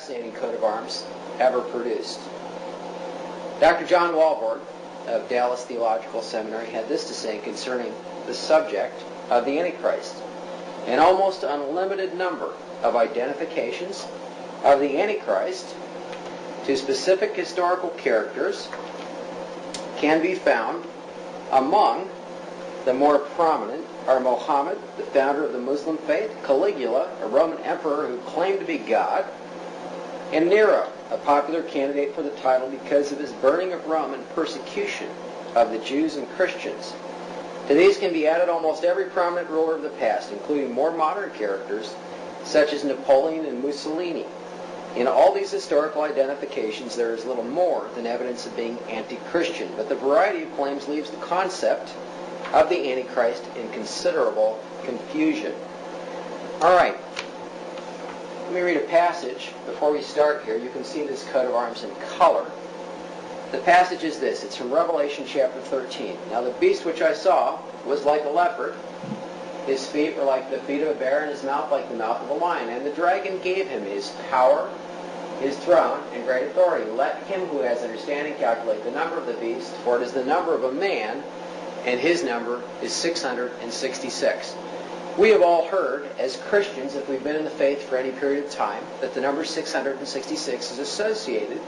fascinating coat of arms ever produced. Dr. John Walborg of Dallas Theological Seminary had this to say concerning the subject of the Antichrist. An almost unlimited number of identifications of the Antichrist to specific historical characters can be found. Among the more prominent are Muhammad, the founder of the Muslim faith, Caligula, a Roman emperor who claimed to be God, and Nero, a popular candidate for the title because of his burning of Rome and persecution of the Jews and Christians. To these can be added almost every prominent ruler of the past, including more modern characters such as Napoleon and Mussolini. In all these historical identifications, there is little more than evidence of being anti-Christian, but the variety of claims leaves the concept of the Antichrist in considerable confusion. All right. Let me read a passage before we start here. You can see this coat of arms in color. The passage is this. It's from Revelation chapter 13. Now the beast which I saw was like a leopard. His feet were like the feet of a bear, and his mouth like the mouth of a lion. And the dragon gave him his power, his throne, and great authority. Let him who has understanding calculate the number of the beast, for it is the number of a man, and his number is 666. We have all heard, as Christians, if we've been in the faith for any period of time, that the number 666 is associated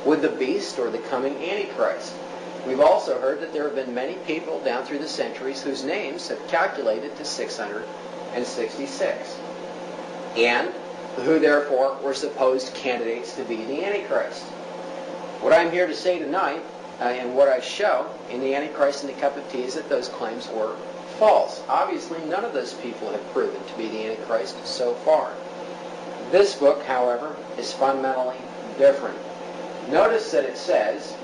with the beast or the coming Antichrist. We've also heard that there have been many people down through the centuries whose names have calculated to 666, and who therefore were supposed candidates to be the Antichrist. What I'm here to say tonight, and what I show in the Antichrist and the Cup of Tea, is that those claims were false. Obviously, none of those people have proven to be the Antichrist so far. This book, however, is fundamentally different. Notice that it says,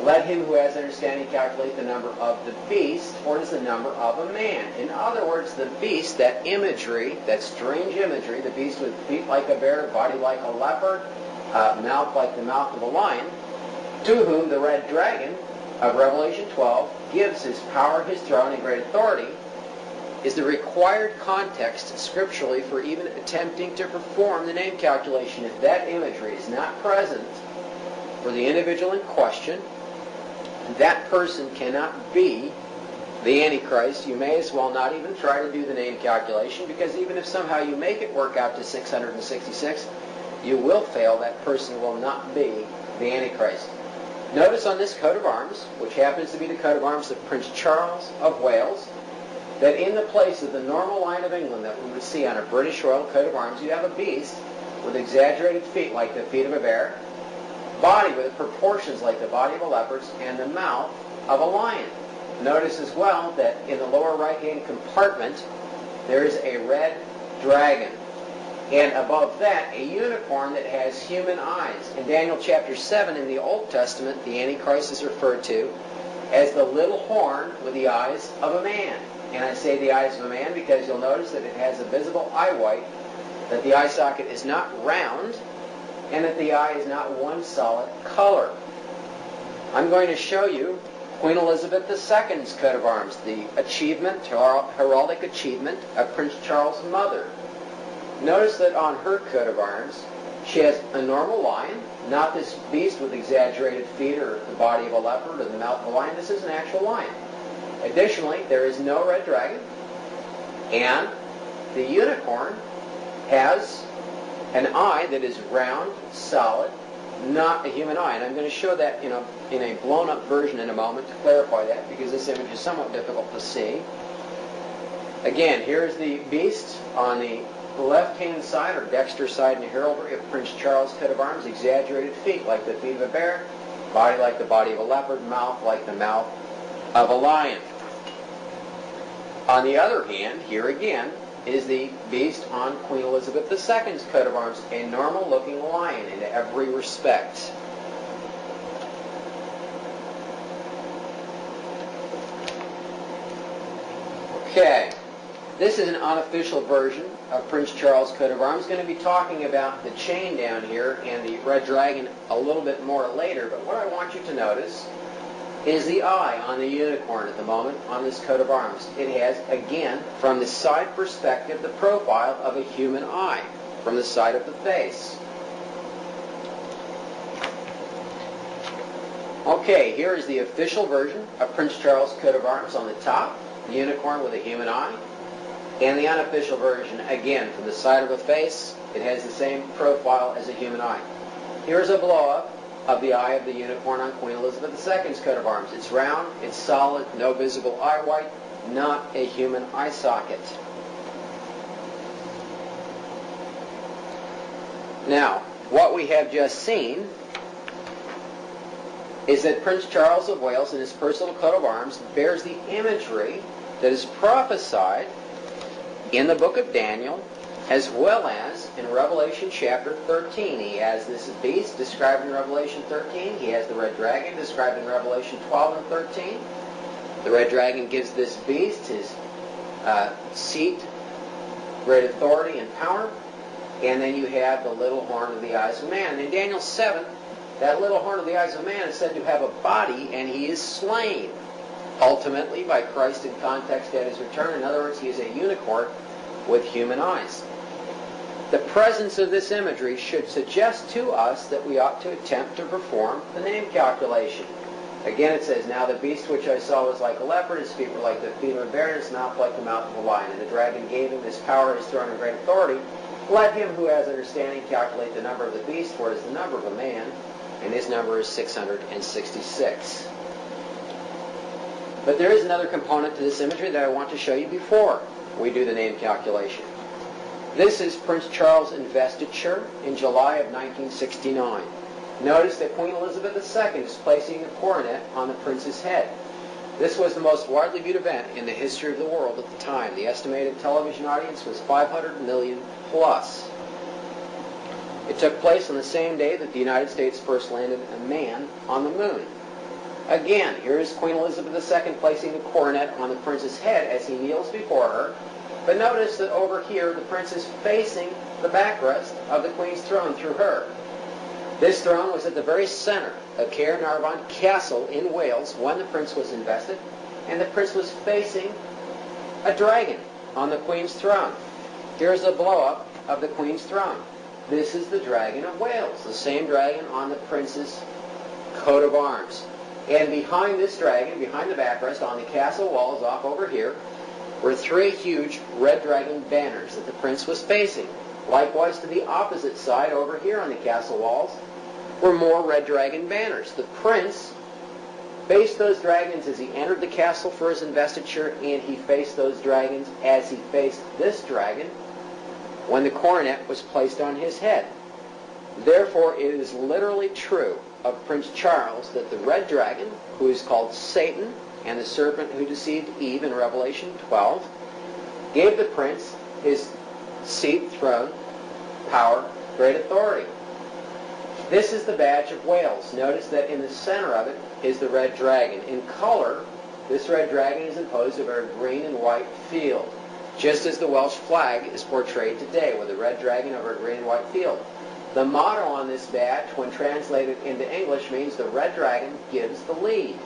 let him who has understanding calculate the number of the beast, for it is the number of a man. In other words, the beast, that imagery, that strange imagery, the beast with feet like a bear, body like a leopard, mouth like the mouth of a lion, to whom the red dragon of Revelation 12 gives his power, his throne, and great authority, is the required context scripturally for even attempting to perform the name calculation. If that imagery is not present for the individual in question, that person cannot be the Antichrist. You may as well not even try to do the name calculation, because even if somehow you make it work out to 666, you will fail. That person will not be the Antichrist. Notice on this coat of arms, which happens to be the coat of arms of Prince Charles of Wales, that in the place of the normal line of England that we would see on a British royal coat of arms, you have a beast with exaggerated feet like the feet of a bear, body with proportions like the body of a leopard, and the mouth of a lion. Notice as well that in the lower right-hand compartment there is a red dragon, and above that a unicorn that has human eyes. In Daniel chapter 7 in the Old Testament, the Antichrist is referred to as the little horn with the eyes of a man. And I say the eyes of a man because you'll notice that it has a visible eye white, that the eye socket is not round, and that the eye is not one solid color. I'm going to show you Queen Elizabeth II's coat of arms, the achievement, heraldic achievement of Prince Charles' mother. Notice that on her coat of arms, she has a normal lion, not this beast with exaggerated feet or the body of a leopard or the mouth of a lion. This is an actual lion. Additionally, there is no red dragon, and the unicorn has an eye that is round, solid, not a human eye. And I'm going to show that in a blown-up version in a moment to clarify that, because this image is somewhat difficult to see. Again, here's the beast on the left-hand side, or dexter side in the heraldry of Prince Charles' coat of arms, exaggerated feet like the feet of a bear, body like the body of a leopard, mouth like the mouth of a lion. On the other hand, here again, is the beast on Queen Elizabeth II's coat of arms, a normal-looking lion in every respect. Okay, this is an unofficial version of Prince Charles' coat of arms. Going to be talking about the chain down here and the red dragon a little bit more later, but what I want you to notice is the eye on the unicorn at the moment on this coat of arms. It has, again, from the side perspective, the profile of a human eye from the side of the face. Okay, here is the official version of Prince Charles' coat of arms on the top, the unicorn with a human eye. And the unofficial version, again, from the side of the face, it has the same profile as a human eye. Here's a blow-up of the eye of the unicorn on Queen Elizabeth II's coat of arms. It's round, it's solid, no visible eye white, not a human eye socket. Now, what we have just seen is that Prince Charles of Wales in his personal coat of arms bears the imagery that is prophesied in the book of Daniel, as well as in Revelation chapter 13. He has this beast described in Revelation 13. He has the red dragon described in Revelation 12 and 13. The red dragon gives this beast his seat, great authority and power. And then you have the little horn of the eyes of man. And in Daniel 7, that little horn of the eyes of man is said to have a body, and he is slain, ultimately, by Christ in context at his return. In other words, he is a unicorn with human eyes. The presence of this imagery should suggest to us that we ought to attempt to perform the name calculation. Again, it says, "Now the beast which I saw was like a leopard, his feet were like the feet of a bear, and his mouth like the mouth of a lion. And the dragon gave him this power, his throne, and great authority. Let him who has understanding calculate the number of the beast, for it is the number of a man, and his number is 666. But there is another component to this imagery that I want to show you before we do the name calculation. This is Prince Charles' investiture in July of 1969. Notice that Queen Elizabeth II is placing a coronet on the prince's head. This was the most widely viewed event in the history of the world at the time. The estimated television audience was 500 million plus. It took place on the same day that the United States first landed a man on the moon. Again, here is Queen Elizabeth II placing the coronet on the prince's head as he kneels before her. But notice that over here the prince is facing the backrest of the Queen's throne through her. This throne was at the very center of Caernarvon Castle in Wales when the prince was invested, and the prince was facing a dragon on the Queen's throne. Here's a blow-up of the Queen's throne. This is the dragon of Wales, the same dragon on the prince's coat of arms. And behind this dragon, behind the backrest, on the castle walls off over here, were three huge red dragon banners that the prince was facing. Likewise, to the opposite side over here on the castle walls were more red dragon banners. The prince faced those dragons as he entered the castle for his investiture, and he faced those dragons as he faced this dragon when the coronet was placed on his head. Therefore, it is literally true of Prince Charles that the red dragon, who is called Satan, and the serpent who deceived Eve in Revelation 12, gave the prince his seat, throne, power, great authority. This is the badge of Wales. Notice that in the center of it is the red dragon. In color, this red dragon is imposed over a green and white field, just as the Welsh flag is portrayed today with a red dragon over a green and white field. The motto on this badge, when translated into English, means the red dragon gives the lead.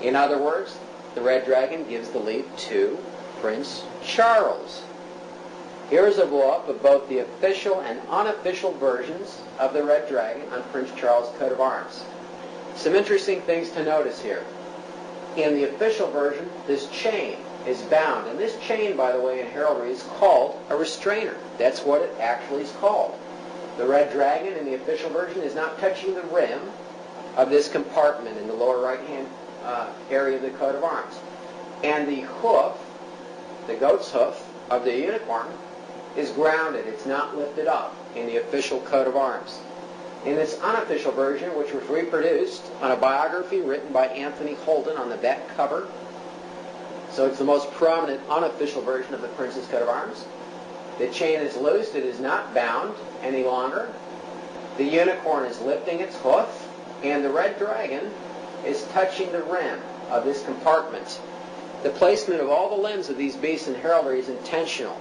In other words, the red dragon gives the lead to Prince Charles. Here is a blow-up of both the official and unofficial versions of the red dragon on Prince Charles' coat of arms. Some interesting things to notice here. In the official version, this chain is bound. And this chain, by the way, in heraldry is called a restrainer. That's what it actually is called. The red dragon in the official version is not touching the rim of this compartment in the lower right-hand area of the coat of arms. And the hoof, the goat's hoof of the unicorn, is grounded. It's not lifted up in the official coat of arms. In this unofficial version, which was reproduced on a biography written by Anthony Holden on the back cover, so it's the most prominent unofficial version of the prince's coat of arms, the chain is loosed. It is not bound any longer. The unicorn is lifting its hoof, and the red dragon is touching the rim of this compartment. The placement of all the limbs of these beasts in heraldry is intentional.